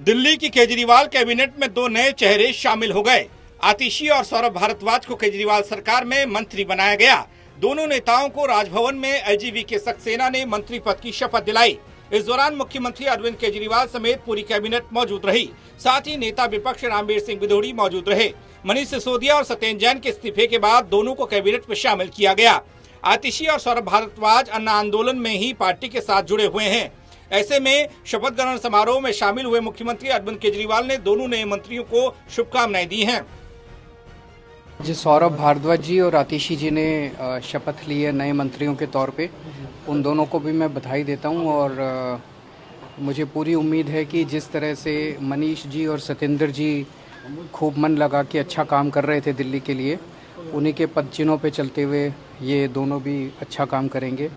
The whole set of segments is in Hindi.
दिल्ली की केजरीवाल कैबिनेट में दो नए चेहरे शामिल हो गए। आतिशी और सौरभ भारद्वाज को केजरीवाल सरकार में मंत्री बनाया गया। दोनों नेताओं को राजभवन में एलजीबी के सक्सेना ने मंत्री पद की शपथ दिलाई। इस दौरान मुख्यमंत्री अरविंद केजरीवाल समेत पूरी कैबिनेट मौजूद रही। साथ ही नेता विपक्ष रणबीर सिंह बिधोड़ी मौजूद रहे। मनीष सिसोदिया और सत्येंद्र जैन के इस्तीफे के बाद दोनों को कैबिनेट में शामिल किया गया। आतिशी और सौरभ भारद्वाज अन्ना आंदोलन में ही पार्टी के साथ जुड़े हुए हैं। ऐसे में शपथ ग्रहण समारोह में शामिल हुए मुख्यमंत्री अरविंद केजरीवाल ने दोनों नए मंत्रियों को शुभकामनाएं दी हैं। जी, सौरभ भारद्वाज जी और आतिशी जी ने शपथ ली है नए मंत्रियों के तौर पे। उन दोनों को भी मैं बधाई देता हूं और मुझे पूरी उम्मीद है कि जिस तरह से मनीष जी और सत्येंद्र जी खूब मन लगा के अच्छा काम कर रहे थे दिल्ली के लिए, उन्हीं के पदचिन्हों पे चलते हुए ये दोनों भी अच्छा काम करेंगे।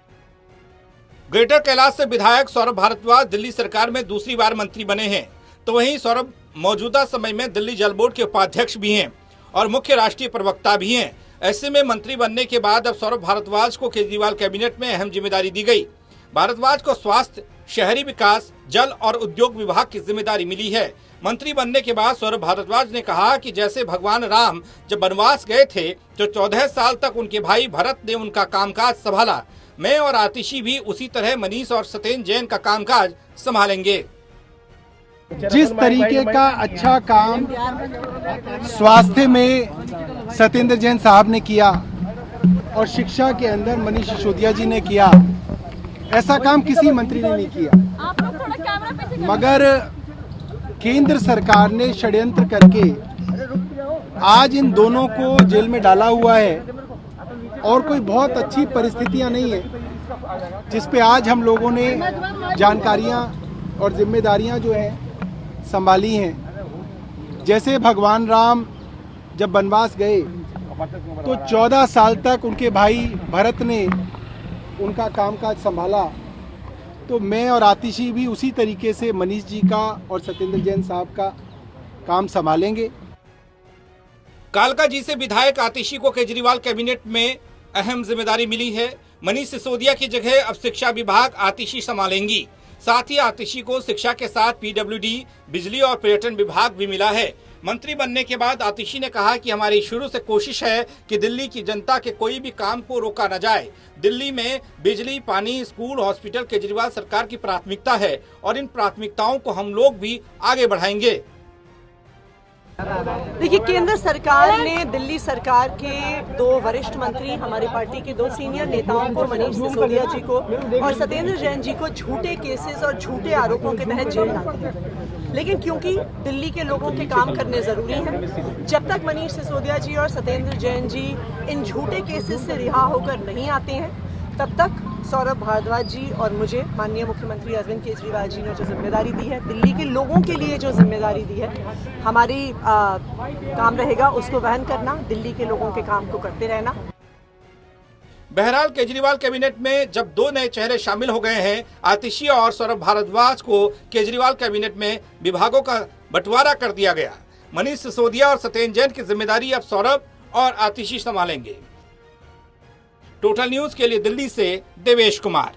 ग्रेटर कैलाश से विधायक सौरभ भारद्वाज दिल्ली सरकार में दूसरी बार मंत्री बने हैं, तो वहीं सौरभ मौजूदा समय में दिल्ली जल बोर्ड के उपाध्यक्ष भी हैं और मुख्य राष्ट्रीय प्रवक्ता भी हैं। ऐसे में मंत्री बनने के बाद अब सौरभ भारद्वाज को केजरीवाल कैबिनेट में अहम जिम्मेदारी दी गई। भारद्वाज को स्वास्थ्य, शहरी विकास, जल और उद्योग विभाग की जिम्मेदारी मिली है। मंत्री बनने के बाद सौरभ भारद्वाज ने कहा कि जैसे भगवान राम जब वनवास गए थे तो 14 साल तक उनके भाई भरत ने उनका कामकाज संभाला, मैं और आतिशी भी उसी तरह मनीष और सत्येंद्र जैन का कामकाज संभालेंगे। जिस तरीके का अच्छा काम स्वास्थ्य में सत्येंद्र जैन साहब ने किया और शिक्षा के अंदर मनीष सिसोदिया जी ने किया, ऐसा काम किसी मंत्री ने नहीं किया। मगर केंद्र सरकार ने षड्यंत्र करके आज इन दोनों को जेल में डाला हुआ है और कोई बहुत अच्छी परिस्थितियां नहीं है जिस पे आज हम लोगों ने जानकारियां और जिम्मेदारियां जो है संभाली हैं। जैसे भगवान राम जब वनवास गए तो 14 साल तक उनके भाई भरत ने उनका कामकाज संभाला, तो मैं और आतिशी भी उसी तरीके से मनीष जी का और सत्येंद्र जैन साहब का काम संभालेंगे। कालकाजी से विधायक आतिशी को केजरीवाल कैबिनेट में अहम जिम्मेदारी मिली है। मनीष सिसोदिया की जगह अब शिक्षा विभाग आतिशी संभालेंगी। साथ ही आतिशी को शिक्षा के साथ पीडब्ल्यूडी, बिजली और पर्यटन विभाग भी मिला है। मंत्री बनने के बाद आतिशी ने कहा कि हमारी शुरू से कोशिश है कि दिल्ली की जनता के कोई भी काम को रोका न जाए। दिल्ली में बिजली, पानी, स्कूल, हॉस्पिटल केजरीवाल सरकार की प्राथमिकता है और इन प्राथमिकताओं को हम लोग भी आगे बढ़ाएंगे। देखिए, केंद्र सरकार ने दिल्ली सरकार के दो वरिष्ठ मंत्री, हमारी पार्टी के दो सीनियर नेताओं को, मनीष सिसोदिया जी को और सत्येंद्र जैन जी को झूठे केसेस और झूठे आरोपों के तहत जेल डाल दिया। लेकिन क्योंकि दिल्ली के लोगों के काम करने जरूरी हैं, जब तक मनीष सिसोदिया जी और सत्येंद्र जैन जी इन झूठे केसेस से रिहा होकर नहीं आते हैं, तब तक सौरभ भारद्वाज जी और मुझे माननीय मुख्यमंत्री अरविंद केजरीवाल जी ने जो जिम्मेदारी दी है, दिल्ली के लोगों के लिए जो जिम्मेदारी दी है, हमारी काम रहेगा उसको वहन करना, दिल्ली के लोगों के काम को करते रहना। बहरहाल केजरीवाल कैबिनेट में जब दो नए चेहरे शामिल हो गए हैं, आतिशी और सौरभ भारद्वाज को केजरीवाल कैबिनेट में विभागों का बंटवारा कर दिया गया। मनीष सिसोदिया और सत्येंद्र जैन की जिम्मेदारी अब सौरभ और आतिशी संभालेंगे। टोटल न्यूज के लिए दिल्ली से देवेश कुमार।